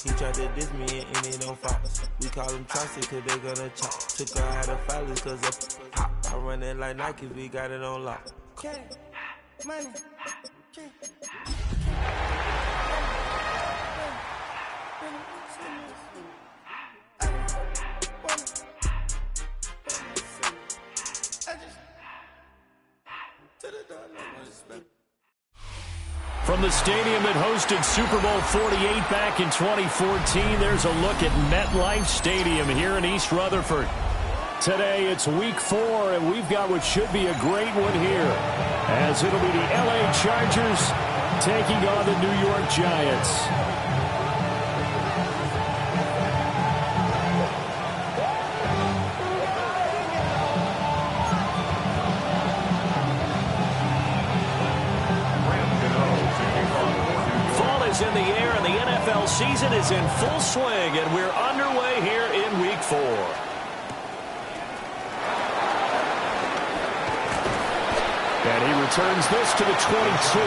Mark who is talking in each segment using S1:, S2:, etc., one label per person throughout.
S1: He tried to diss me and it don't fall. We call them Chauncey cause they gonna chop. Took her out of filers cause of pop. I run it like Nike, we got it on lock. Okay, money, okay.
S2: From the stadium that hosted Super Bowl 48 back in 2014, there's a look at MetLife Stadium here in East Rutherford. Today, it's Week 4, and we've got what should be a great one here, as it'll be the LA Chargers taking on the New York Giants. In the air, and the NFL season is in full swing, and we're underway here in Week 4. And he returns this to the 22.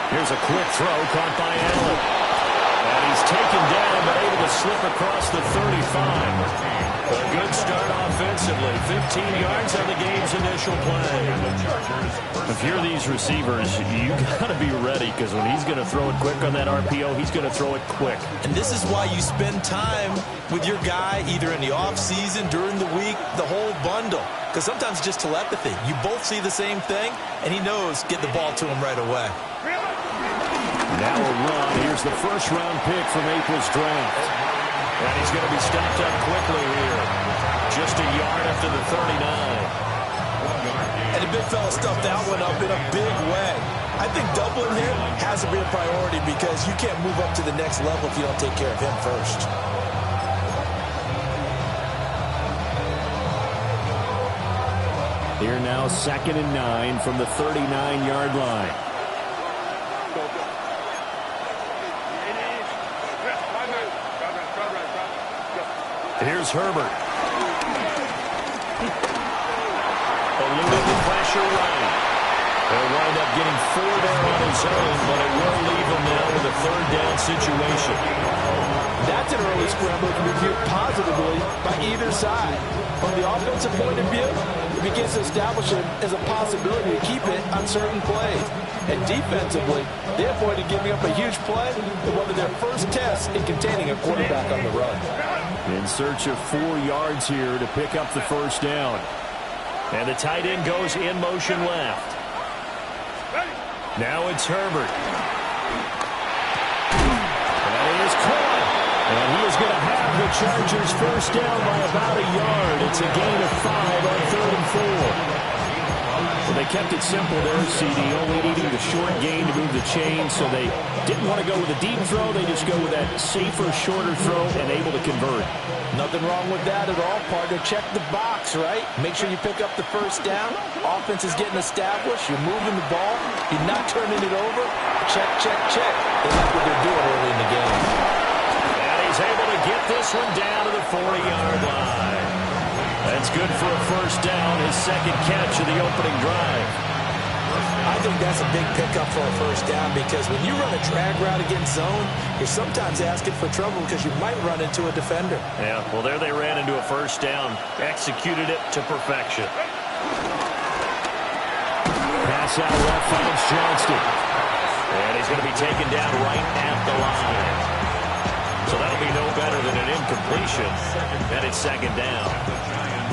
S2: Here's a quick throw caught by Allen. And he's taken down but able to slip across the 35. A good start offensively. 15 yards on the game's initial play. If you're these receivers, you got to be ready, because when he's going to throw it quick on that RPO, he's going to throw it quick.
S3: And this is why you spend time with your guy either in the offseason, during the week, the whole bundle. Because sometimes it's just telepathy. You both see the same thing, and he knows get the ball to him right away.
S2: Now a run. Here's the first-round pick from April's draft. And he's going to be stopped up quickly here. Just a yard after the 39.
S3: And the big fella stuffed that one up in a big way. I think doubling him has to be a priority, because you can't move up to the next level if you don't take care of him first.
S2: Here now, 2nd and 9 from the 39-yard line. Here's Herbert. Eluding the pressure right. He'll wind up getting 4 there on his own, but it will leave him now with a 3rd down situation.
S3: That's an early scramble that can be viewed positively by either side. From the offensive point of view, it begins to establish it as a possibility to keep it on certain plays. And defensively, they avoided giving up a huge play in one of their first tests in containing a quarterback on the run.
S2: In search of 4 yards here to pick up the 1st down. And the tight end goes in motion left. Now it's Herbert. That is caught. And he is going to have the Chargers 1st down by about a yard. It's a gain of 5 on 3rd and 4. Well, they kept it simple there, CD, only needing the short gain to move the chain, so they didn't want to go with a deep throw. They just go with that safer, shorter throw and able to convert.
S3: Nothing wrong with that at all, partner. Check the box, right? Make sure you pick up the 1st down. Offense is getting established. You're moving the ball. You're not turning it over. Check, check, check. They like what they're doing early in the game.
S2: And he's able to get this one down to the 40-yard line. That's good for a 1st down, his 2nd catch of the opening drive.
S3: I think that's a big pickup for a 1st down, because when you run a drag route against zone, you're sometimes asking for trouble because you might run into a defender.
S2: Yeah, well, there they ran into a 1st down, executed it to perfection. Pass out left finds Johnston. And he's going to be taken down right at the line. So that'll be no better than an incompletion, and it's 2nd down.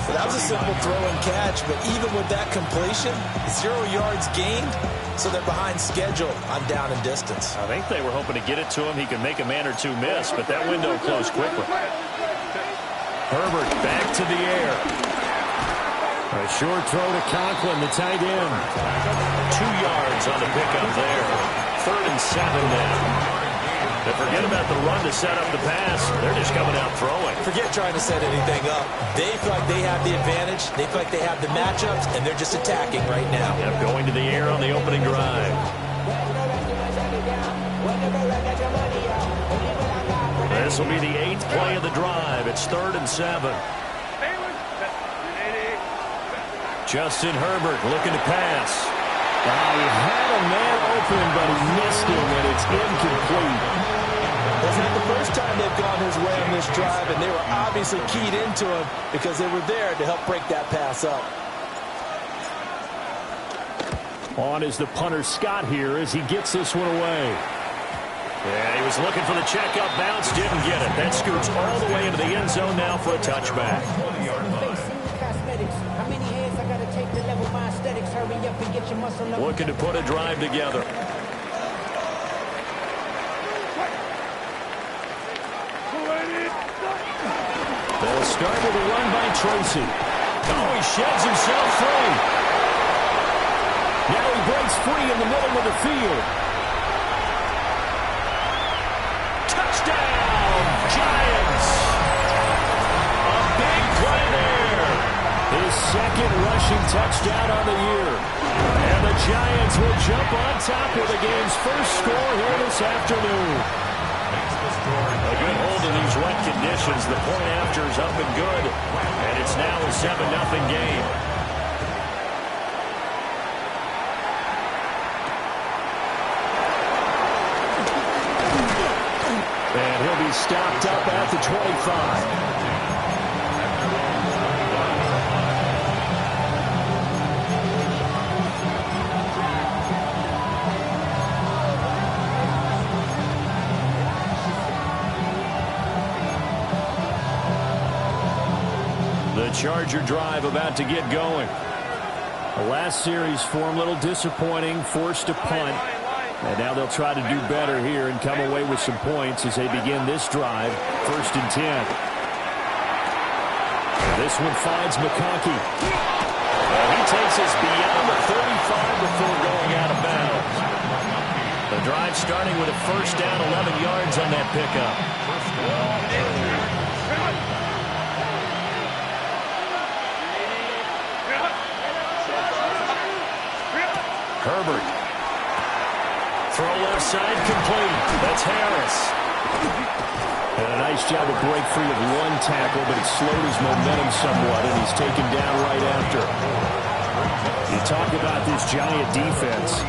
S3: Well, that was a simple throw and catch, but even with that completion, 0 yards gained, so they're behind schedule on down and distance.
S2: I think they were hoping to get it to him. He could make a man or two miss, but that window closed quickly. Herbert back to the air. A short throw to Conklin, the tight end. 2 yards on the pickup there. 3rd and 7 now. They forget about the run to set up the pass. They're just coming out throwing.
S3: Forget trying to set anything up. They feel like they have the advantage. They feel like they have the matchups, and they're just attacking right now.
S2: Yep, going to the air on the opening drive. This will be the 8th play of the drive. It's 3rd and 7. Justin Herbert looking to pass.
S4: He had a man open, but he missed him, and it's incomplete.
S3: It's not the first time they've gone his way on this drive, and they were obviously keyed into him because they were there to help break that pass up.
S4: On is the punter Scott here as he gets this one away.
S2: Yeah, he was looking for the checkup bounce, didn't get it. That scoots all the way into the end zone now for a touchback. Looking to put a drive together.
S4: They'll start with a run by Tracy.
S2: Oh, he sheds himself free.
S4: Now he breaks free in the middle of the field.
S2: Touchdown, Giants. A big play there.
S4: His 2nd rushing touchdown on the year. And the Giants will jump on top with the game's first score here this afternoon.
S2: A good hold in these wet conditions. The point after is up and good. And it's now a 7-0 game.
S4: And he'll be stopped up at the 25.
S2: The Charger drive about to get going.
S4: The last series form a little disappointing, forced to punt. And now they'll try to do better here and come away with some points as they begin this drive. 1st and 10. This one finds McConkey.
S2: He takes us beyond the 35 before going out of bounds. The drive starting with a 1st down, 11 yards on that pickup. Herbert. Throw left side complete. That's Harris.
S4: And a nice job to break free of one tackle, but it slowed his momentum somewhat, and he's taken down right after. You talk about this Giant defense.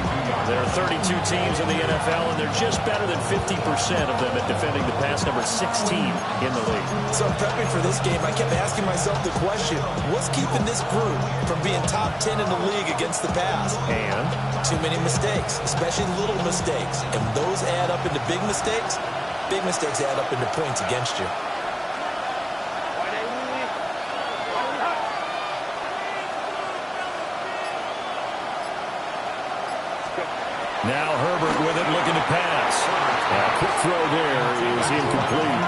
S2: There are 32 teams in the NFL, and they're just better than 50% of them at defending the pass, number 16 in the league.
S3: So prepping for this game, I kept asking myself the question, what's keeping this group from being top 10 in the league against the pass?
S2: And
S3: too many mistakes, especially little mistakes. And those add up into big mistakes. Big mistakes add up into points against you.
S2: now Herbert with it, looking to pass.
S4: A quick throw there is incomplete.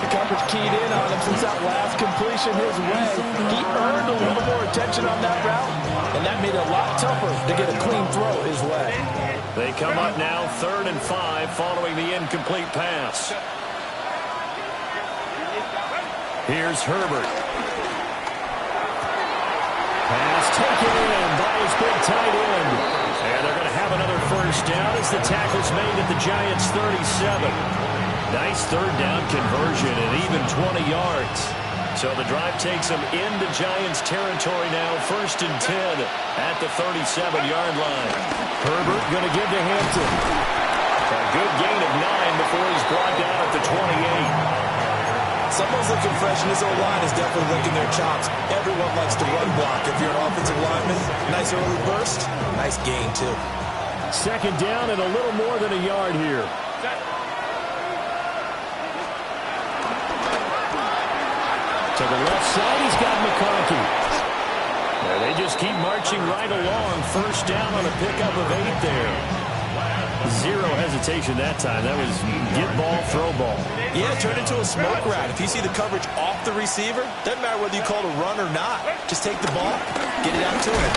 S3: The coverage keyed in on him since that last completion his way. He earned a little more attention on that route, and that made it a lot tougher to get a clean throw his way.
S2: They come up now 3rd and 5 following the incomplete pass. Here's Herbert.
S4: Pass taken in by his big tight end.
S2: And they're going to have another first down as the tackle's made at the Giants' 37. Nice 3rd down conversion and even 20 yards. So the drive takes them into Giants territory now, 1st and 10 at the 37-yard line.
S4: Herbert going to give to Hampton.
S2: A good gain of 9 before he's brought down at the 28.
S3: Someone's looking fresh, and this O-line is definitely licking their chops. Everyone likes to run block. If you're an offensive lineman, nice early burst, nice gain, too.
S4: 2nd down and a little more than a yard here. To the left side, he's got McConkey.
S2: They just keep marching right along. 1st down on a pickup of 8 there.
S4: Zero hesitation that time. That was get ball, throw ball.
S3: Yeah, it turned into a smoke route. If you see the coverage off the receiver, doesn't matter whether you call it a run or not. Just take the ball, get it out to him.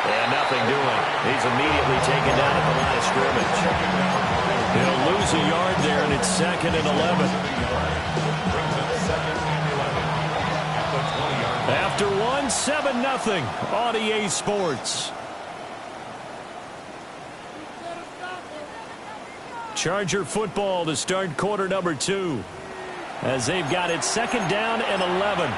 S2: And nothing doing. He's immediately taken down at the line of scrimmage.
S4: He'll lose a yard there, and it's 2nd and 11. After one, 7-0 on EA Sports. Charger football to start quarter number 2 as they've got it 2nd down and 11.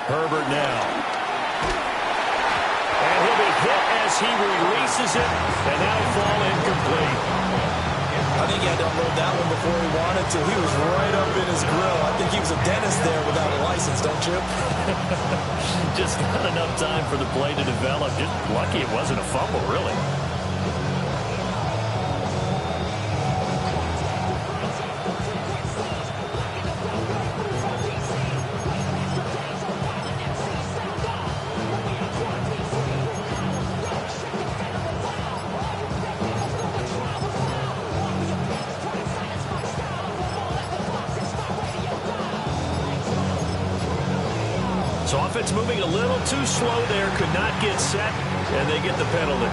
S4: Herbert now. And he'll be hit as he releases it, and that'll fall incomplete.
S3: I think he had to unload that one before he wanted to. He was right up in his grill. I think he was a dentist there without a license, don't you?
S4: Just not enough time for the play to develop. Just lucky it wasn't a fumble, really. So offense moving a little too slow there, could not get set, and they get the penalty.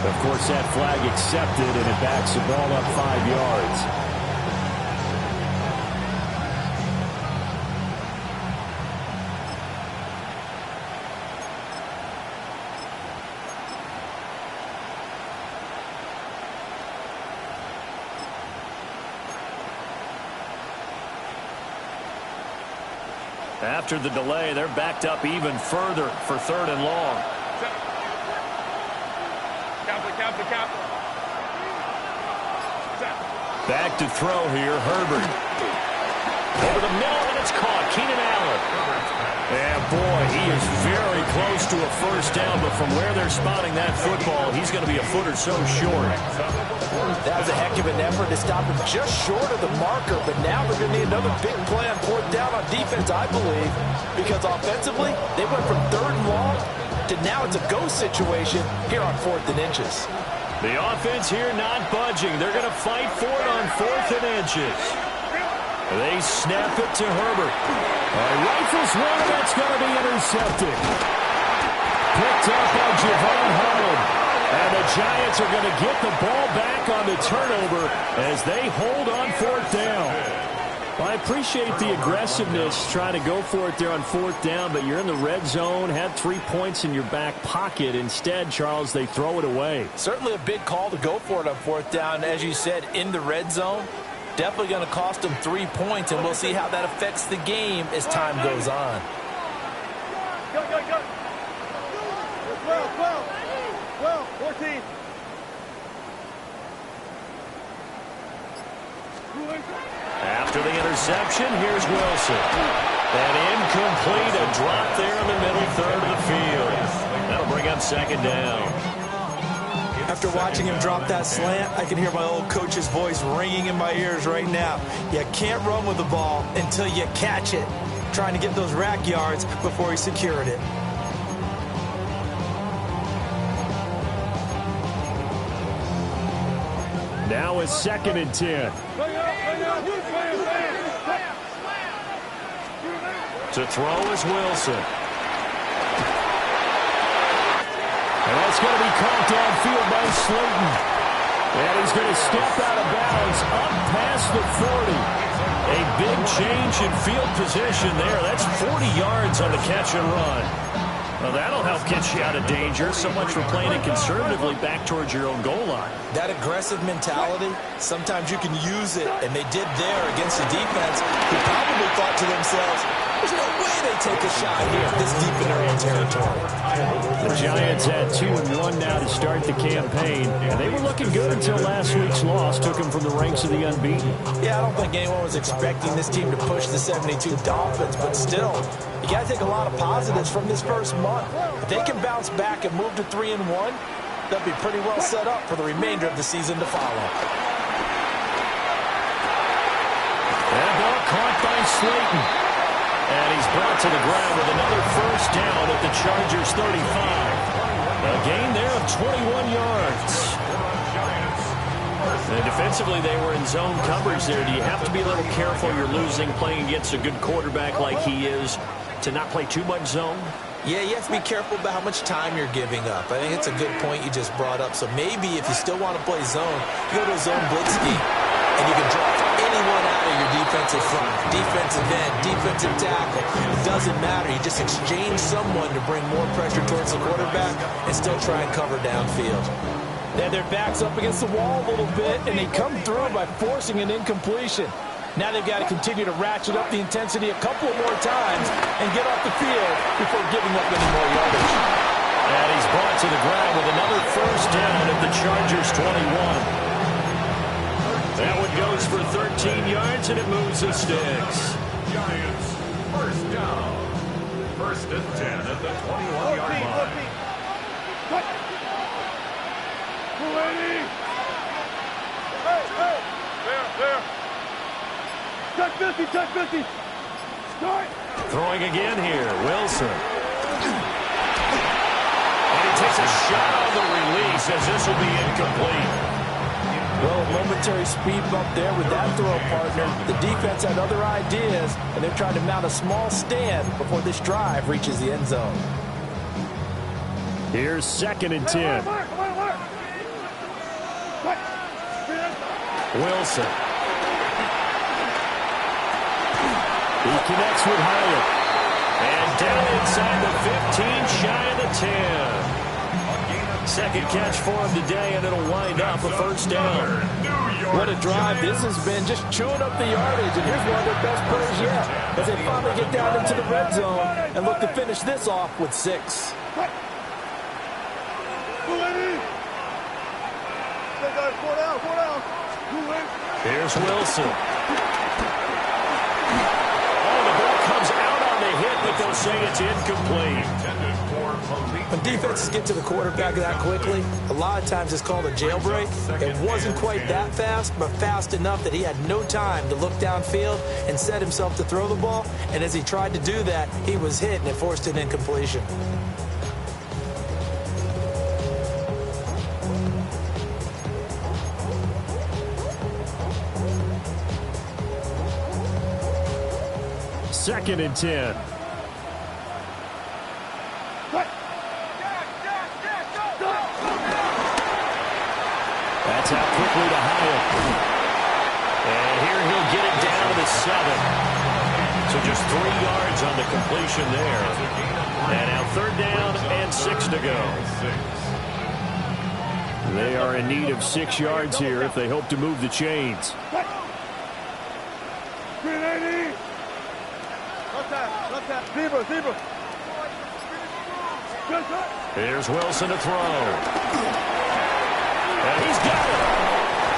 S4: Of course, that flag accepted, and it backs the ball up 5 yards. After the delay, they're backed up even further for 3rd and long. Back to throw here, Herbert. Over the middle, and it's caught. Keenan Allen. And boy, he is very close to a first down, but from where they're spotting that football, he's going to be a foot or so short.
S3: That was a heck of an effort to stop him just short of the marker, but now they're going to need another big play on 4th down on defense, I believe, because offensively, they went from 3rd and long to now it's a go situation here on 4th and inches.
S4: The offense here not budging. They're going to fight for it on 4th and inches. They snap it to Herbert. Rifles one, that's going to be intercepted. Picked up by Javon Holland. And the Giants are going to get the ball back on the turnover as they hold on 4th down. Well, I appreciate the aggressiveness trying to go for it there on 4th down, but you're in the red zone, had 3 points in your back pocket. Instead, Charles, they throw it away.
S3: Certainly a big call to go for it on 4th down. As you said, in the red zone, definitely going to cost them 3 points, and we'll see how that affects the game as time goes on.
S5: Go. 12, 14.
S4: After the interception, here's Wilson. And incomplete, a drop there in the middle 3rd of the field. That'll bring up 2nd down.
S3: After watching him drop that slant, I can hear my old coach's voice ringing in my ears right now. You can't run with the ball until you catch it. Trying to get those rack yards before he secured it.
S4: Now it's 2nd and 10. To throw is Wilson. And that's going to be caught downfield by Slayton. And he's going to step out of bounds up past the 40. A big change in field position there. That's 40 yards on the catch and run. Well, that'll help get you out of danger. So much for playing it conservatively back towards your own goal line.
S3: That aggressive mentality, sometimes you can use it, and they did there against the defense who probably thought to themselves, there's no way they take a shot here this deep in their own territory.
S4: The Giants had 2-1 now to start the campaign, and they were looking good until last week's loss took them from the ranks of the unbeaten.
S3: Yeah, I don't think anyone was expecting this team to push the 72 Dolphins, but still, You got to take a lot of positives from this first month. If they can bounce back and move to 3-1, they'll be pretty well set up for the remainder of the season to follow.
S4: That ball caught by Slayton. And he's brought to the ground with another first down at the Chargers 35. A gain there of 21 yards. And defensively, they were in zone coverage there. Do you have to be a little careful you're losing playing against a good quarterback like he is to not play too much zone?
S3: Yeah, you have to be careful about how much time you're giving up. I think it's a good point you just brought up. So maybe if you still want to play zone, you go to a zone blitz scheme, and you can draft anyone out of your defensive front, defensive end, defensive tackle. It doesn't matter. You just exchange someone to bring more pressure towards the quarterback and still try and cover downfield.
S6: They have their backs up against the wall a little bit, and they come through by forcing an incompletion. Now they've got to continue to ratchet up the intensity a couple of more times and get off the field before giving up any more yardage.
S4: And he's brought to the ground with another first down at the Chargers 21. That one goes for 13 yards, and it moves the sticks.
S2: Giants, first down. First and 10 at the 21-yard line.
S5: There. Touch 50. Start.
S4: Throwing again here, Wilson. And he takes a shot on the release as this will be incomplete.
S6: Well, a momentary speed bump there with that throw partner. The defense had other ideas, and they're trying to mount a small stand before this drive reaches the end zone.
S4: Here's 2nd and 10. Wilson. He connects with Hyatt. And down inside the 15, shy of the 10. Second catch for him today, and it'll wind up a first down.
S6: What a drive this has been, just chewing up the yardage, and here's one of their best plays yet as they finally get down into the red zone and look to finish this off with 6.
S4: Here's Wilson. Oh, the ball comes out on the hit, but they'll say it's incomplete.
S3: When defenses get to the quarterback that quickly, a lot of times it's called a jailbreak. It wasn't quite that fast, but fast enough that he had no time to look downfield and set himself to throw the ball. And as he tried to do that, he was hit and it forced an incompletion.
S4: Second and 10. That's out quickly to Hyatt. And here he'll get it down to 7. So just 3 yards on the completion there. And now 3rd down and 6 to go. They are in need of 6 yards here if they hope to move the chains.
S5: Zebra.
S4: Here's Wilson to throw. And he's got it.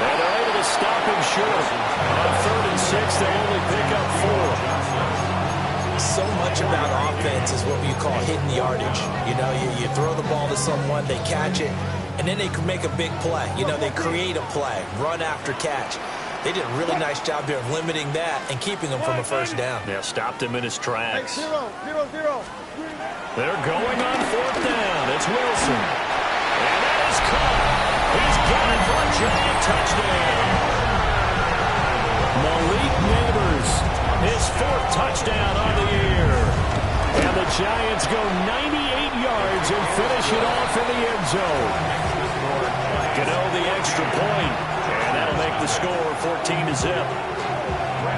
S4: And they're able to stop him short. On 3rd and 6, they'll only pick up 4.
S3: So much about offense is what you call hidden yardage. You know, you throw the ball to someone, they catch it, and then they can make a big play. You know, they create a play, run after catch. They did a really nice job here of limiting that and keeping him from a first down.
S4: Yeah, stopped him in his tracks.
S5: 0.
S4: They're going on 4th down. It's Wilson. And that is caught. He's got it for a giant touchdown. Malik Neighbors, his 4th touchdown on the year. And the Giants go 98 yards and finish it off in the end zone. Gano the extra point. And that'll make the score 14-0.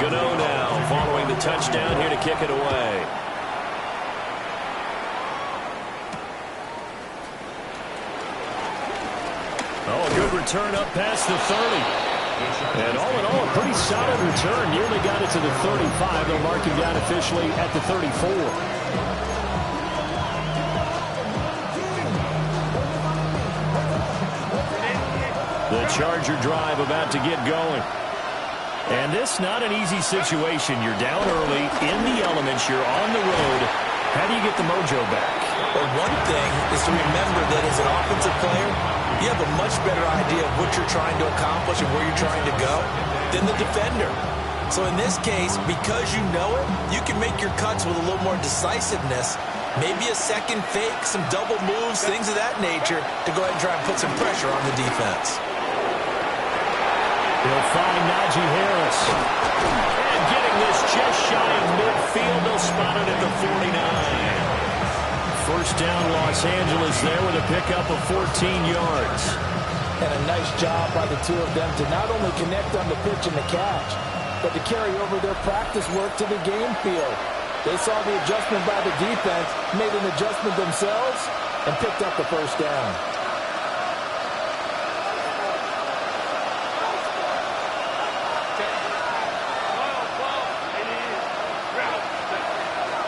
S4: Gano now following the touchdown here to kick it away. Oh, a good return up past the 30. And all in all, a pretty solid return. Nearly got it to the 35. They'll mark him down officially at the 34. The Charger drive about to get going. And this not an easy situation. You're down early, in the elements, you're on the road. How do you get the mojo back?
S3: Well, one thing is to remember that as an offensive player, you have a much better idea of what you're trying to accomplish and where you're trying to go than the defender. So in this case, because you know it, you can make your cuts with a little more decisiveness, maybe a second fake, some double moves, things of that nature, to go ahead and try and put some pressure on the defense.
S4: He'll find Najee Harris. And getting this just shy of midfield, they'll spot it at the 49. First down, Los Angeles there with a pickup of 14 yards.
S6: And a nice job by the two of them to not only connect on the pitch and the catch, but to carry over their practice work to the game field. They saw the adjustment by the defense, made an adjustment themselves, and picked up the first down.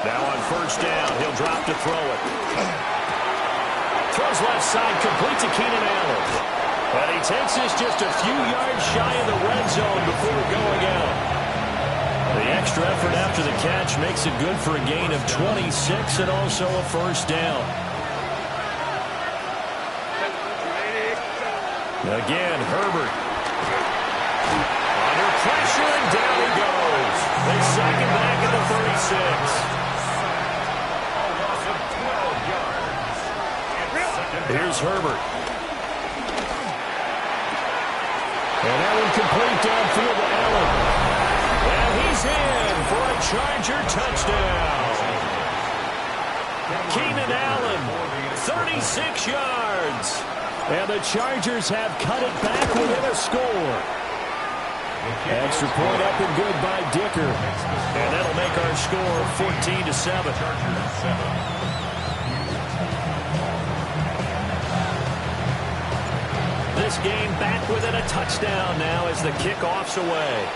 S4: Now on first down, he'll drop to throw it. Throws left side, complete to Keenan Allen. But he takes this just a few yards shy of the red zone before going out. The extra effort after the catch makes it good for a gain of 26 and also a first down. Again, Herbert. Under pressure, and down he goes. They sack him back at the 36. Here's Herbert. And that one complete downfield to Allen. And he's in for a Charger touchdown. Keenan Allen, 36 yards. And the Chargers have cut it back within a score. Extra point up and good by Dicker. And that'll make our score 14-7. This game back within a touchdown now as the kickoff's away.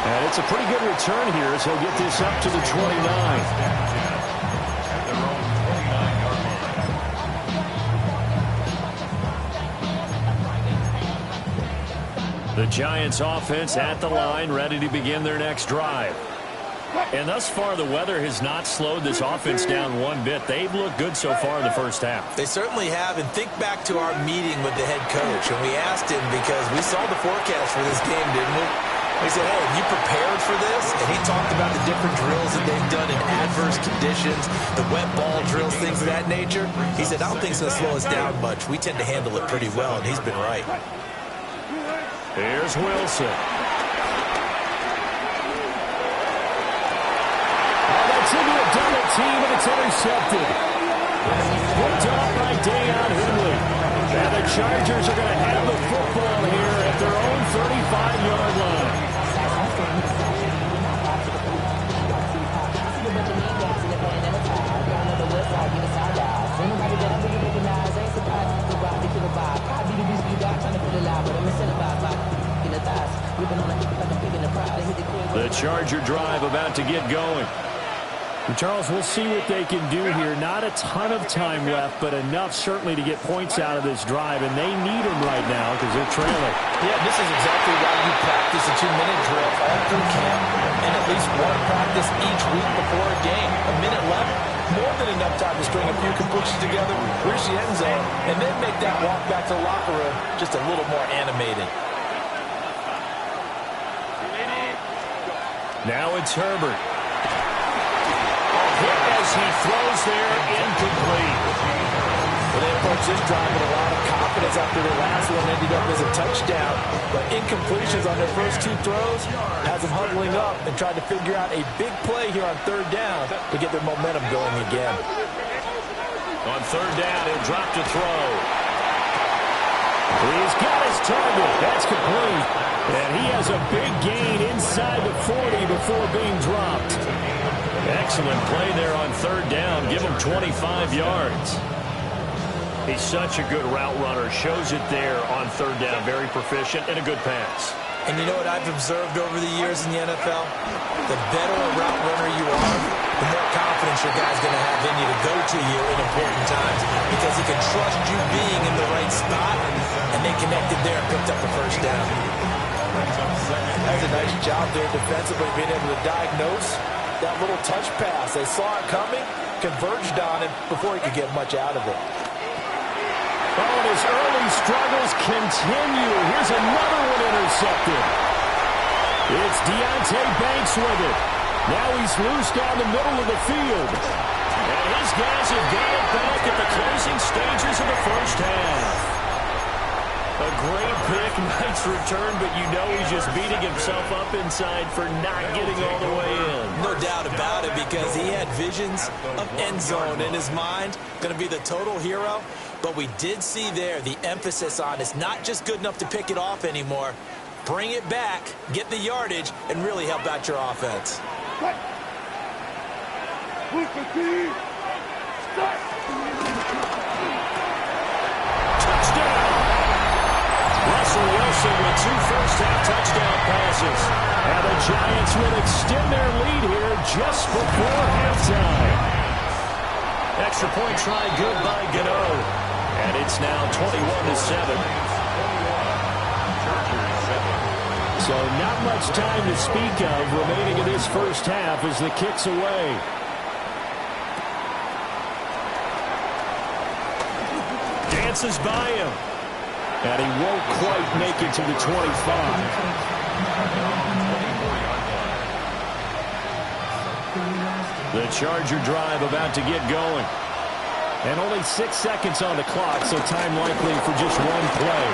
S4: And it's a pretty good return here as he'll get this up to the 29. The Giants offense at the line, ready to begin their next drive. And thus far, the weather has not slowed this offense down one bit. They've looked good so far in the first half.
S3: They certainly have. And think back to our meeting with the head coach. And we asked him because we saw the forecast for this game, didn't we? We said, hey, have you prepared for this? And he talked about the different drills that they've done in adverse conditions, the wet ball drills, things of that nature. He said, I don't think it's going to slow us down much. We tend to handle it pretty well, and he's been right.
S4: Here's Wilson. That's into a double team, and it's intercepted. Picked off by Dayon Henley. And the Chargers are going to have the football here at their own 35-yard line. The Charger drive about to get going. And Charles, we'll see what they can do here. Not a ton of time left, but enough certainly to get points out of this drive, and they need them right now because they're trailing.
S6: Yeah, this is exactly why you practice a 2-minute drill all through camp and at least one practice each week before a game. A minute left, more than enough time to string a few completions together, reach the end zone, and then make that walk back to the locker room just a little more animated.
S4: Now it's Herbert. As he throws there, incomplete.
S6: Well, they approach this drive with a lot of confidence after their last one ended up as a touchdown. But incompletions on their first two throws has them huddling up and trying to figure out a big play here on third down to get their momentum going again.
S4: On third down, he'll drop to throw. He's got his target. That's complete. And he has a big gain inside the 40 before being dropped. Excellent play there on third down. Give him 25 yards. He's such a good route runner. Shows it there on third down. Very proficient and a good pass.
S3: And you know what I've observed over the years in the NFL? The better a route runner you are, the more confidence your guy's going to have in you to go to you in important times because he can trust you being in the right spot, and they connected there and picked up the first down. That's a nice job there defensively, being able to diagnose that little touch pass. They saw it coming, converged on it before he could get much out of it.
S4: Oh, and his early struggles continue. Here's another one intercepted. It's Deonte Banks with it. Now he's loose down the middle of the field. And his guys have got it back at the closing stages of the first half. A great pick, nice return, but you know he's just beating himself up inside for not getting all the way in.
S3: No doubt about it, because he had visions of end zone in his mind. Going to be the total hero. But we did see there the emphasis on it's not just good enough to pick it off anymore. Bring it back, get the yardage, and really help out your offense.
S4: Touchdown! Russell Wilson with 2 first-half touchdown passes. And the Giants will extend their lead here just before halftime. Extra point try good by Gano. And it's now 21-7. So not much time to speak of remaining in this first half as the kick's away. Dances by him. And he won't quite make it to the 25. The Charger drive about to get going. And only 6 seconds on the clock, so time likely for just one play.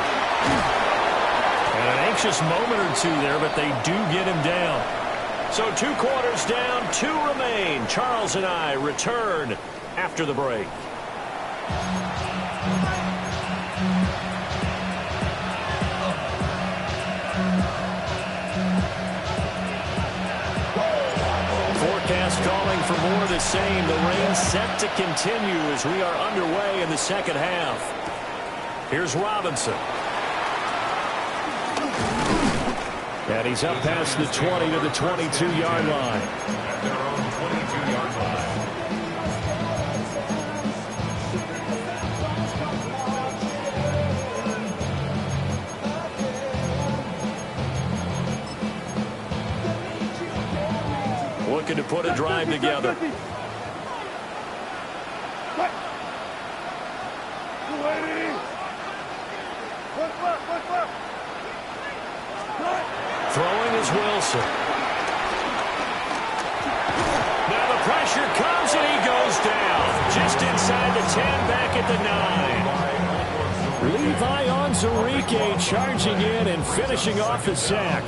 S4: And an anxious moment or two there, but they do get him down. So 2 quarters down, 2 remain. Charles and I return after the break. Forecast calling for more of the same. The rain set to continue as we are underway in the second half. Here's Robinson. And he's up past the 20 to the 22-yard line. Looking to put a drive together. Throwing is Wilson. Now the pressure comes and he goes down. Just inside the 10, back at the 9. Levi Onwuzurike charging in and finishing off the sack.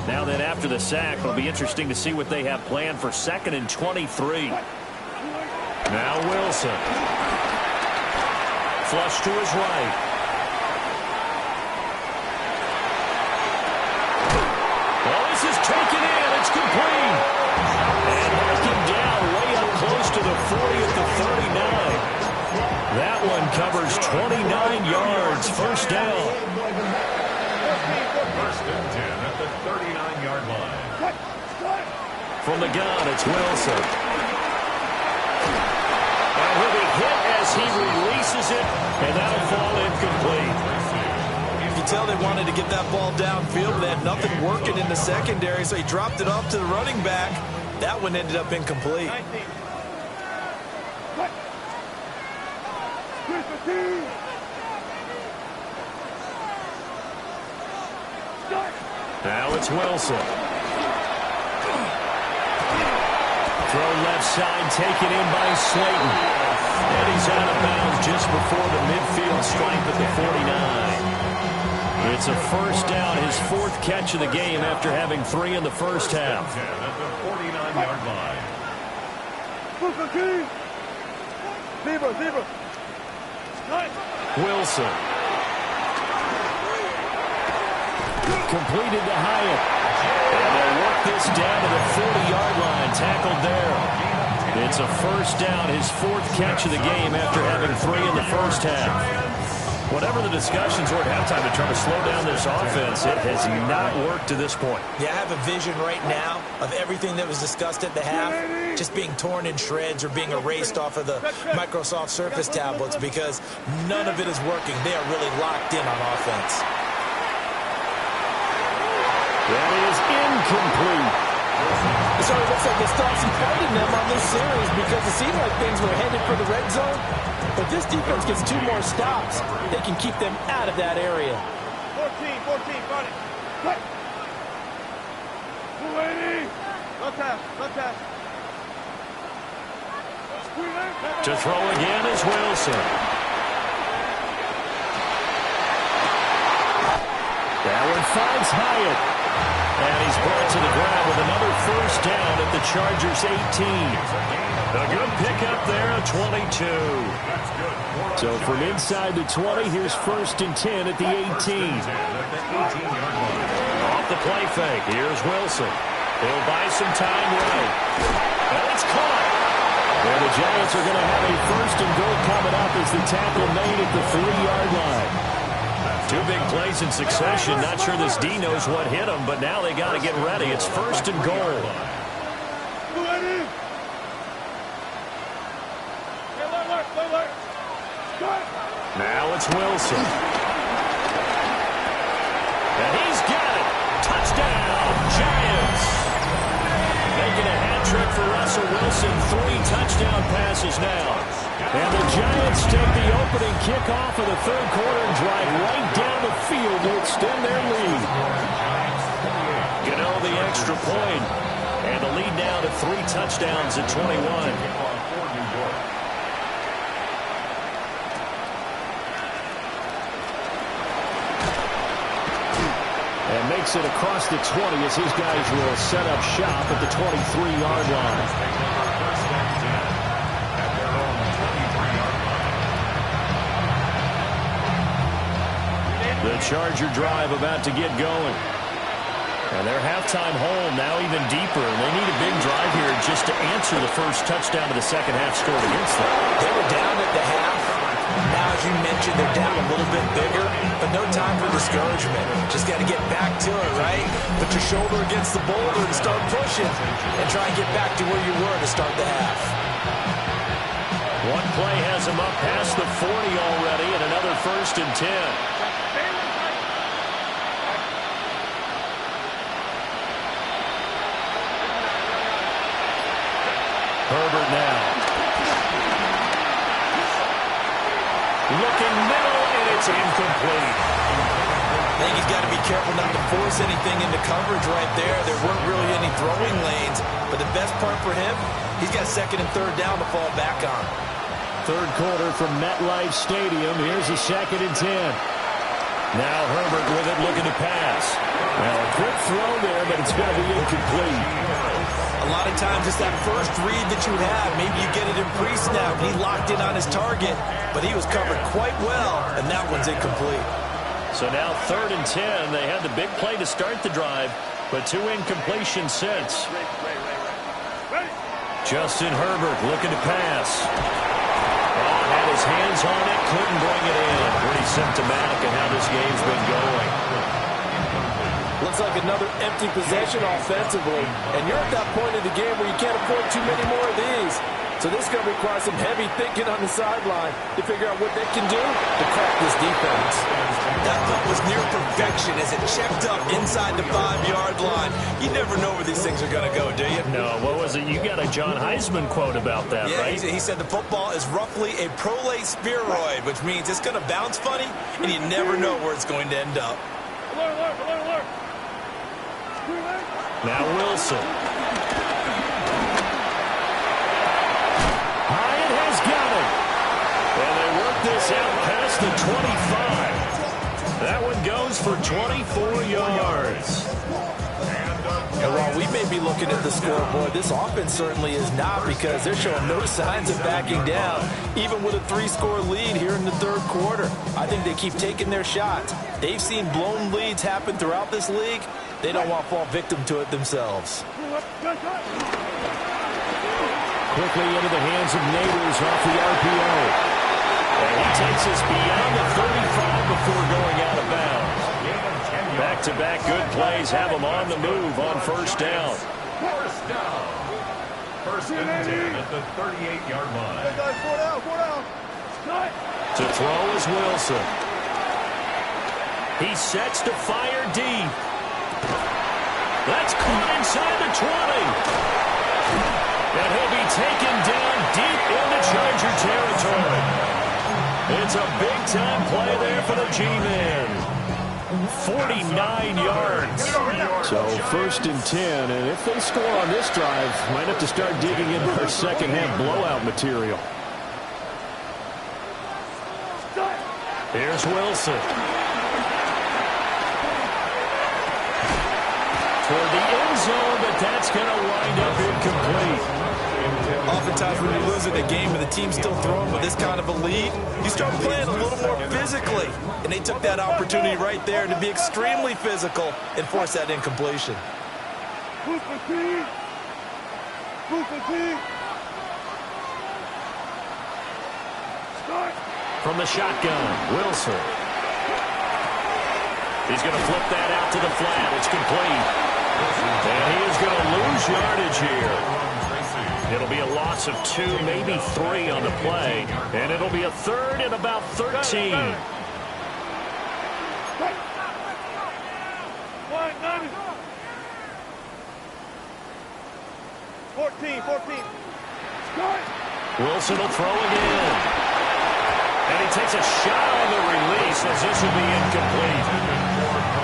S4: Now then, after the sack, it'll be interesting to see what they have planned for 2nd and 23. Now Wilson. Flush to his right. Well, this is taken in. It's complete. And marked him down way up close to the 40 at the 39. That one covers 29 yards. First down.
S2: First and 10 at the 39-yard line.
S4: From the gun, it's Wilson. And he'll be hit as he releases it, and that'll fall incomplete.
S3: You can tell they wanted to get that ball downfield, but they had nothing working in the secondary, so he dropped it off to the running back. That one ended up incomplete.
S4: Now it's Wilson. Throw left side, taken in by Slayton. And he's out of bounds just before the midfield stripe at the 49. It's a first down, his 4th catch of the game after having 3 in the first half.
S2: At the 49-yard line.
S4: Wilson. Completed to Hyatt. And they'll work this down to the 40-yard line. Tackled there. It's a first down, his 4th catch of the game after having 3 in the first half. Whatever the discussions were at halftime to try to slow down this offense, it has not worked to this point.
S6: Yeah, I have a vision right now of everything that was discussed at the half just being torn in shreds or being erased off of the Microsoft Surface tablets because none of it is working. They are really locked in on offense.
S4: That is incomplete.
S6: It sort of looks like they stopped some fighting them on this series because it seemed like things were headed for the red zone. But this defense gets 2 more stops. They can keep them out of that area.
S5: 14, got it. Cut. 280. Left half.
S4: To throw again is Wilson. That one finds Hyatt. And he's brought to the ground with another first down at the Chargers' 18. A good pickup there at 22. So from inside the 20, here's 1st and 10 at the 18. Off the play fake, here's Wilson. He'll buy some time right. And it's caught. And the Giants are going to have a 1st and goal coming up as the tackle made at the 3-yard line. 2 big plays in succession. Not sure this D knows what hit him, but now they got to get ready. It's 1st and goal. Now it's Wilson. And he's got it. Touchdown, Giants. Making a hat trick for Russell Wilson. 3 touchdown passes now. And the Giants take the opening kickoff of the 3rd quarter and drive right down the field to extend their lead. You know, the extra point. And the lead now to 3 touchdowns at 21. And makes it across the 20 as his guys will set up shop at the 23-yard line. The Charger drive about to get going. And their halftime home now even deeper. And they need a big drive here just to answer the first touchdown of the second half scored against them.
S6: They were down at the half. Now, as you mentioned, they're down a little bit bigger, but no time for discouragement. Just got to get back to it, right? Put your shoulder against the boulder and start pushing and try and get back to where you were to start the half.
S4: One play has them up past the 40 already and another 1st and 10. Herbert now. Looking middle, and it's incomplete.
S6: I think he's got to be careful not to force anything into coverage right there. There weren't really any throwing lanes, but the best part for him, he's got 2nd and 3rd down to fall back on.
S4: 3rd quarter from MetLife Stadium. Here's a 2nd and 10. Now Herbert with it, looking to pass. Now a quick throw there, but it's going to be incomplete.
S6: A lot of times it's that first read that you have. Maybe you get it in pre-snap. He locked in on his target, but he was covered quite well, and that one's incomplete.
S4: So now 3rd and 10. They had the big play to start the drive, but 2 incompletions since. Justin Herbert looking to pass. Had his hands on it, couldn't bring it in. Pretty symptomatic of how this game's been going.
S6: Looks like another empty possession offensively. And you're at that point in the game where you can't afford too many more of these. So this is going to require some heavy thinking on the sideline to figure out what they can do to crack this defense. That throw was near perfection as it checked up inside the 5-yard line. You never know where these things are going to go, do you?
S4: No, what was it? You got a John Heisman quote about that, right?
S6: He said the football is roughly a prolate spheroid, which means it's going to bounce funny, and you never know where it's going to end up.
S5: Alert.
S4: Now Wilson. Hyatt has got it. And they work this out past the 25. That one goes for 24 yards.
S6: And while we may be looking at the scoreboard, this offense certainly is not, because they're showing no signs of backing down, even with a 3-score lead here in the 3rd quarter. I think they keep taking their shots. They've seen blown leads happen throughout this league. They don't want to fall victim to it themselves.
S4: Quickly into the hands of Neighbors off the RPO. And he takes us beyond the 35 before going out of bounds. Back-to-back good plays have him on the move on first down.
S2: First down. First and 10 at the 38-yard line.
S5: Hey guys, 4 down, 4 down.
S4: To throw is Wilson. He sets to fire deep. That's caught inside the 20. And he'll be taken down deep into Charger territory. It's a big-time play there for the G-Men. 49 yards.
S6: So first and 10, and if they score on this drive, might have to start digging into our second-half blowout material.
S4: Here's Wilson. Toward the end zone, but that's going to wind up incomplete.
S3: Oftentimes when you're losing a game and the team's still throwing with this kind of a lead, you start playing a little more physically. And they took that opportunity right there to be extremely physical and force that incompletion.
S4: From the shotgun, Wilson. He's going to flip that out to the flat. It's complete. And he is going to lose yardage here. It'll be a loss of 2, maybe 3 on the play. And it'll be a third and about 13.
S5: 14.
S4: Wilson will throw again. And he takes a shot on the release as this will be incomplete.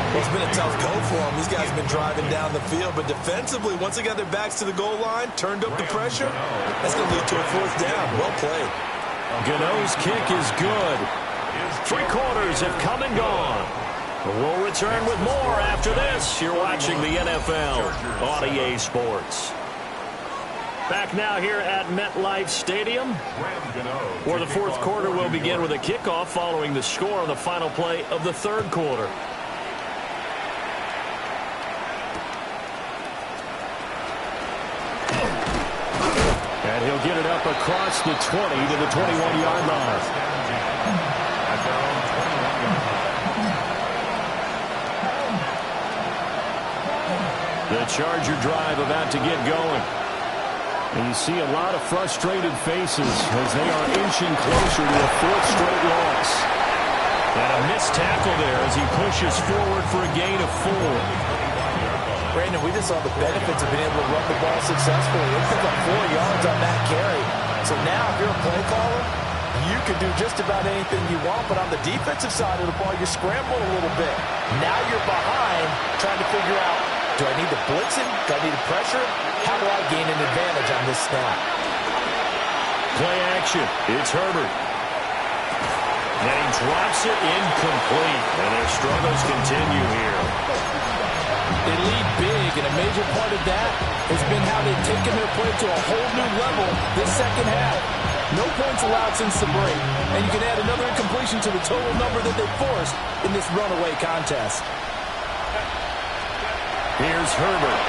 S3: Well, it's been a tough go for them. These guys have been driving down the field, but defensively, once they got their backs to the goal line, turned up the pressure, that's going to lead to a fourth down. Well played.
S4: Gano's kick is good. 3 quarters have come and gone. We'll return with more after this. You're watching the NFL on EA Sports. Back now here at MetLife Stadium, where the fourth quarter will begin with a kickoff following the score on the final play of the third quarter.
S6: And he'll get it up across the 20 to the 21-yard line.
S4: The Charger drive about to get going.
S6: And you see a lot of frustrated faces as they are inching closer to a 4th straight loss.
S4: And a missed tackle there as he pushes forward for a gain of 4.
S3: Brandon, we just saw the benefits of being able to run the ball successfully. They picked up 4 yards on that carry. So now if you're a play caller, you can do just about anything you want. But on the defensive side of the ball, you're scrambling a little bit. Now you're behind trying to figure out, do I need to blitz him? Do I need to pressure him? How do I gain an advantage on this snap?
S4: Play action. It's Herbert. And he drops it incomplete. And their struggles continue here.
S6: They lead big, and a major part of that has been how they've taken their play to a whole new level this second half. No points allowed since the break, and you can add another incompletion to the total number that they forced in this runaway contest.
S4: Here's Herbert.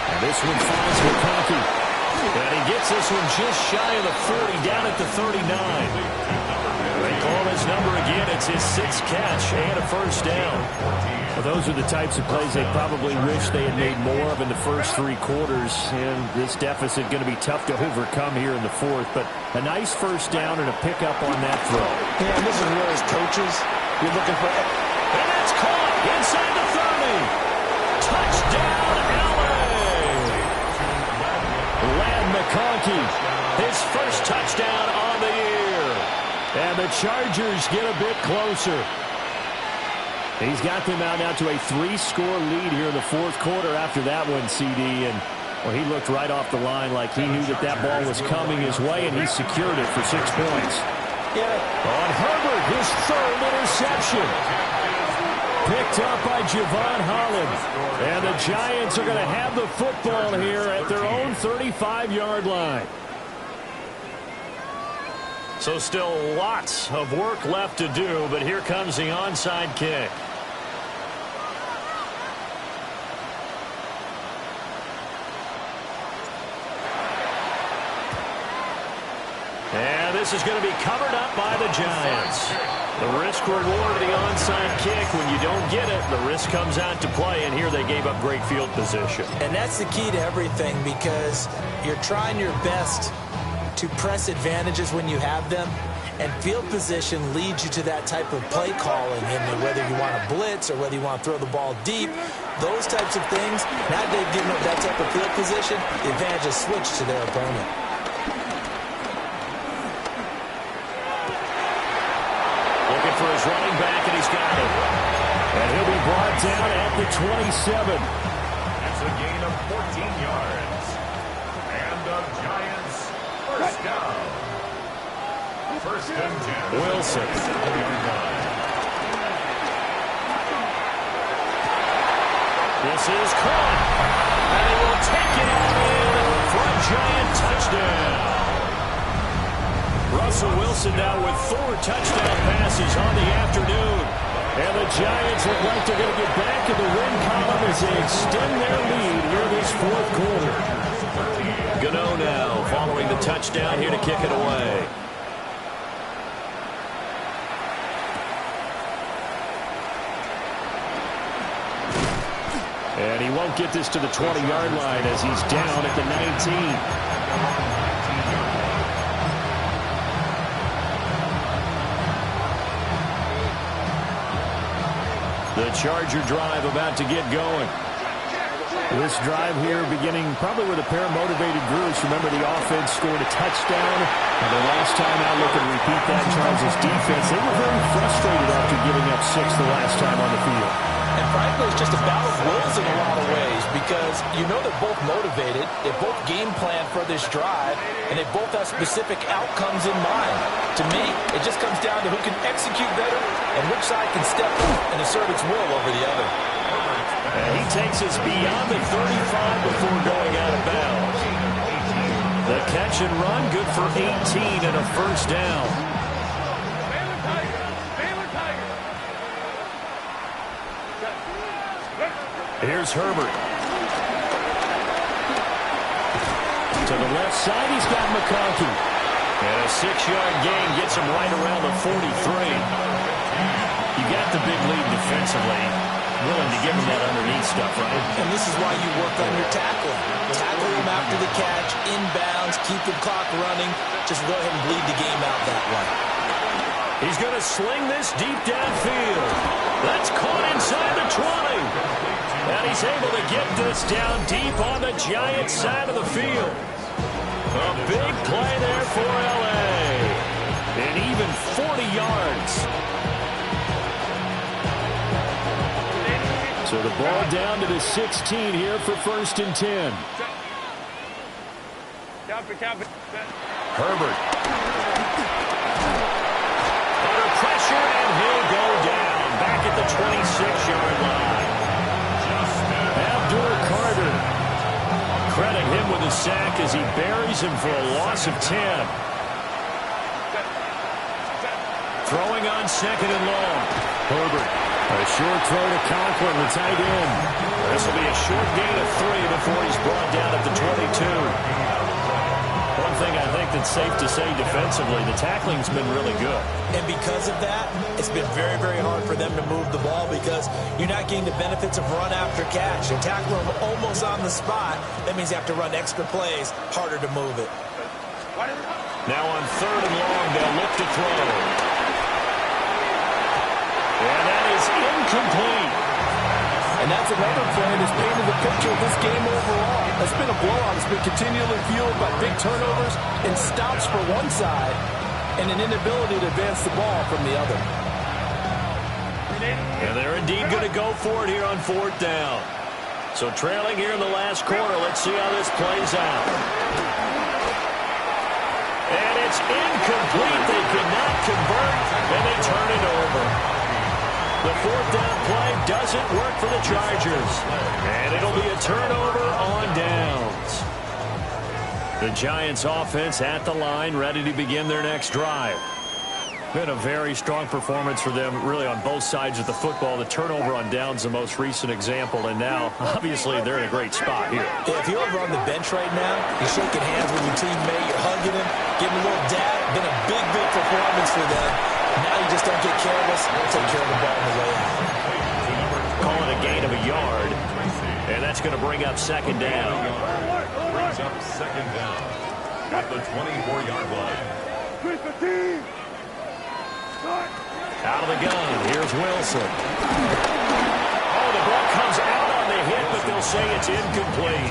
S4: And this one finds McConkey. And he gets this one just shy of the 40, down at the 39. They call his number again. It's his 6th catch and a first down.
S6: Well, those are the types of plays they probably wish they had made more of in the first 3 quarters. And this deficit going to be tough to overcome here in the 4th. But a nice first down and a pickup on that throw.
S3: Yeah, and this is where as coaches, you're looking for...
S4: And that's caught inside the 30. Touchdown, LA! Ladd McConkey, his first touchdown on the year.
S6: And the Chargers get a bit closer. He's got them out now to a 3-score lead here in the 4th quarter after that one, CD. And well, he looked right off the line like he knew that that ball was coming his way, and he secured it for 6 points.
S4: Yeah. On Herbert, his 3rd interception. Picked up by Javon Holland.
S6: And the Giants are going to have the football here at their own 35-yard line.
S4: So still lots of work left to do, but here comes the onside kick. And this is going to be covered up by the Giants. The risk reward of the onside kick, when you don't get it, the risk comes out to play, and here they gave up great field position.
S6: And that's the key to everything, because you're trying your best to press advantages when you have them, and field position leads you to that type of play calling, and whether you want to blitz or whether you want to throw the ball deep, those types of things. Now that they've given up that type of field position, the advantage is switched to their opponent.
S4: Looking for his running back, and he's got it. And he'll be brought down at the 27.
S2: That's a gain of 14 yards. And the Giants first down. First and 10.
S4: Wilson. This is caught. And he will take it all in for a Giant touchdown. Russell Wilson now with 4 touchdown passes on the afternoon. And the Giants look like they're going to get back in the win column as they extend their lead here this fourth quarter. Gano now following the touchdown here to kick it away. And he won't get this to the 20-yard line as he's down at the 19. The Charger drive about to get going. This drive here beginning probably with a pair of motivated groups. Remember, the offense scored a touchdown. And the last time out, look and repeat that, Chargers defense. They were very frustrated after giving up 6 the last time on the field.
S6: And frankly, it's just a battle of wills in a lot of ways, because you know they're both motivated, they both game plan for this drive, and they both have specific outcomes in mind. To me, it just comes down to who can execute better and which side can step up and assert its will over the other.
S4: And he takes us beyond the 35 before going out of bounds. The catch and run, good for 18 and a first down. Here's Herbert. To the left side, he's got McConkey. And a 6-yard gain gets him right around the 43. You got the big lead defensively. Willing to give him that underneath stuff, right?
S6: And this is why you work on your tackling. Tackle him after the catch, inbounds, keep the clock running. Just go ahead and bleed the game out that way.
S4: He's going to sling this deep downfield. That's caught inside the 20. And he's able to get this down deep on the Giants side of the field. A big play there for L.A. And even 40 yards. So the ball down to the 16 here for first and 10. Herbert. Under pressure, and he'll go down. Back at the 26-yard line. Abdul Carter. Credit him with a sack as he buries him for a loss of 10. Throwing on second and long. Herbert. A short throw to Conklin, the tight end. This will be a short gain of 3 before he's brought down at the 22. One thing I think that's safe to say defensively, the tackling's been really good.
S6: And because of that, it's been very, very hard for them to move the ball, because you're not getting the benefits of run after catch. You tackle them almost on the spot. That means you have to run extra plays, harder to move it.
S4: Now on third and long, they'll look to throw. And that is incomplete.
S3: And that's another play that's painted the picture of this game overall. It's been a blowout. It's been continually fueled by big turnovers and stops for one side and an inability to advance the ball from the other.
S4: And they're indeed going to go for it here on fourth down. So trailing here in the last quarter, let's see how this plays out. And it's incomplete. They cannot convert, and they turn it over. The fourth down play doesn't work for the Chargers. And it'll be a turnover on downs. The Giants offense at the line, ready to begin their next drive. Been a very strong performance for them, really, on both sides of the football. The turnover on downs, the most recent example, and now, obviously, they're in a great spot here.
S6: Yeah, if you're over on the bench right now, you're shaking hands with your teammate, you're hugging him, giving him a little dab. Been a big, big performance for them. Now you just don't get careless. Take care of the ball on the way out.
S4: Call it a gain of a yard, and that's going to bring up second down.
S7: Brings up second down at the 24-yard line.
S5: 315.
S4: Out of the gun, here's Wilson. Oh, the ball comes out on the hit, but they'll say it's incomplete.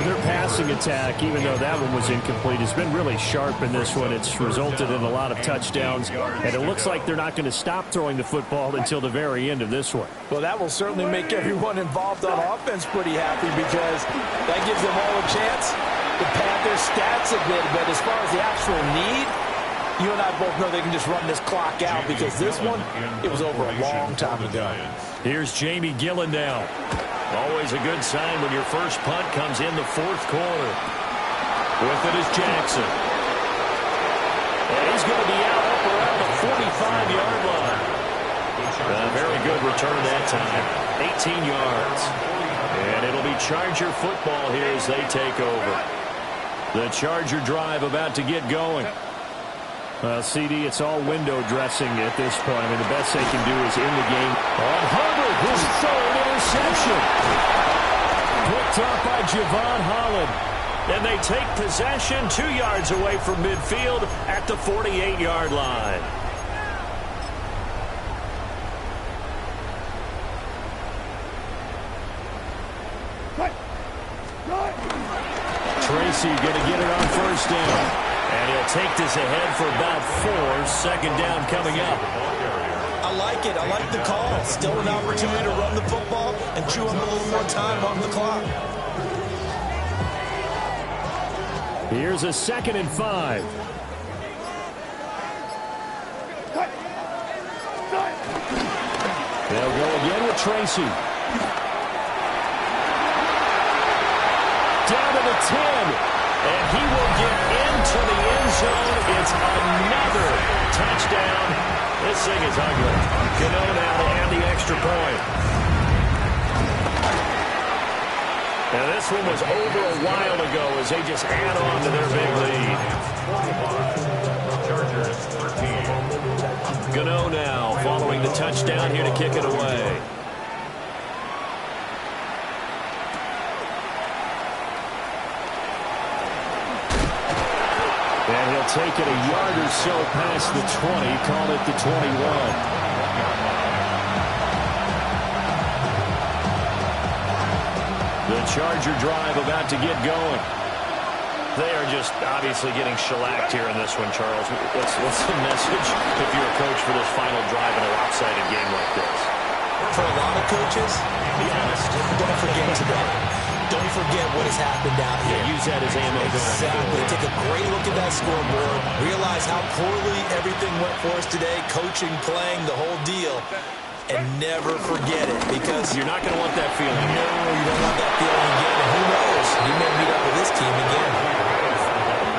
S8: Their passing attack, even though that one was incomplete, has been really sharp in this one. It's resulted in a lot of touchdowns, and it looks like they're not going to stop throwing the football until the very end of this one.
S6: Well, that will certainly make everyone involved on offense pretty happy because that gives them all a chance to pad their stats a bit. But as far as the actual need, you and I both know they can just run this clock out because this one, it was over a long time ago.
S4: Here's Jamie Gillen now. Always a good sign when your first punt comes in the fourth quarter. With it is Jackson. And he's going to be out up around the 45-yard line. A very good return that time. 18 yards. And it'll be Charger football here as they take over. The Charger drive about to get going.
S8: CD, it's all window dressing at this point. I mean, the best they can do is in the game.
S4: On Hubbard, his third interception. Picked up by Javon Holland. And they take possession 2 yards away from midfield at the 48-yard line. Tracy going to get it on first down. And he'll take this ahead for about 4. Second down coming up.
S6: I like it. I like the call. Still an opportunity to run the football and chew up a little more time on the clock.
S8: Here's a 2nd and 5.
S4: They'll go again with Tracy. Down to the 10. And he will get into the end zone. It's another touchdown. This thing is ugly. Gano now to add the extra point. Now this one was over a while ago as they just add on to their big lead.
S7: Chargers 13.
S4: Gano now following the touchdown here to kick it away. And he'll take it a yard or so past the 20, call it the 21. The Charger drive about to get going. They are just obviously getting shellacked here in this one, Charles. What's the message if you're a coach for this final drive in a lopsided game like this?
S6: For a lot of coaches, be honest, don't forget today. Don't forget what has happened out here.
S4: Yeah, use that as ammo.
S6: Exactly. Take a great look at that scoreboard. Realize how poorly everything went for us today. Coaching, playing, the whole deal. And never forget it because
S4: you're not going to want that feeling.
S6: No, you don't want that feeling again. And who knows? You may meet up with this team again.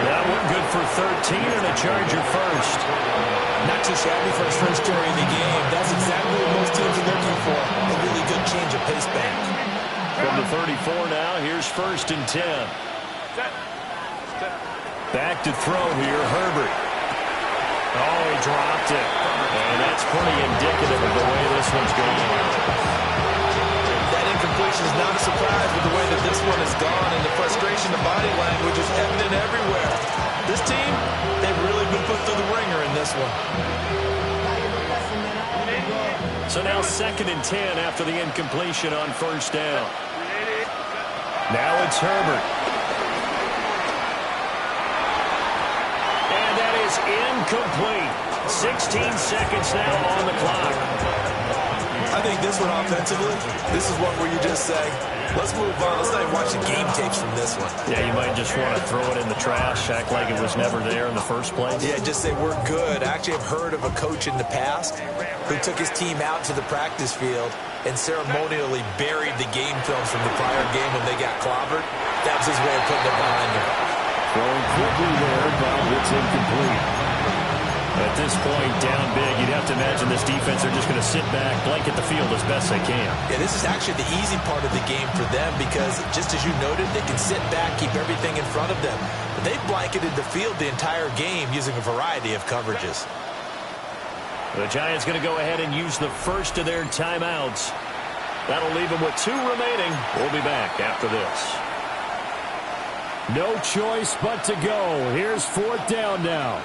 S4: That one good for 13 and a Charger first.
S6: Not too shabby for his first carry of the game. That's exactly what most teams are looking for. A really good change of pace back.
S4: From the 34 now, here's 1st and 10. Back to throw here, Herbert. Oh, he dropped it. And that's pretty indicative of the way this one's going.
S6: That incompletion is not a surprise with the way that this one has gone, and the frustration, the body language is evident everywhere. This team, they've really been put through the ringer in this one.
S4: So now 2nd and 10 after the incompletion on first down. Now it's Herbert. And that is incomplete. 16 seconds now on the clock.
S6: I think this one offensively, this is one where you just say, let's move on. Let's not even watch the game tapes from this one.
S4: Yeah, you might just want to throw it in the trash, act like it was never there in the first place.
S6: Yeah, just say we're good. I actually have heard of a coach in the past who took his team out to the practice field and ceremonially buried the game films from the prior game when they got clobbered. That was his way of putting it behind him.
S8: Throwing quickly there, but it's incomplete.
S4: And
S8: at this point down big. You'd have to imagine this defense are just going to sit back, blanket the field as best they can.
S3: Yeah, this is actually the easy part of the game for them because, just as you noted, they can sit back, keep everything in front of them. But they've blanketed the field the entire game using a variety of coverages.
S8: The Giants going to go ahead and use the first of their timeouts. That'll leave them with 2 remaining. We'll be back after this. No choice but to go. Here's 4th down now.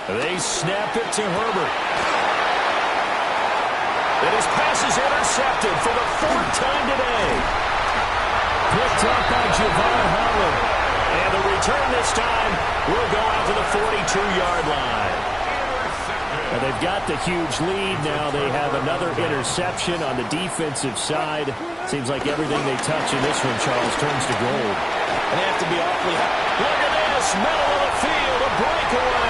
S8: They snap it to Herbert. And his pass is intercepted for the 4th time today. Picked up by Javon Holland. And the return this time will go out to the 42-yard line. And they've got the huge lead now. They have another interception on the defensive side. Seems like everything they touch in this one, Charles, turns to gold.
S6: And they have to be awfully happy.
S8: Look at this, middle of the field, a breakaway.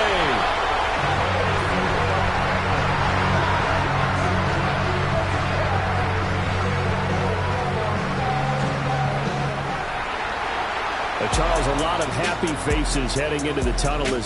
S8: Charles, a lot of happy faces heading into the tunnel as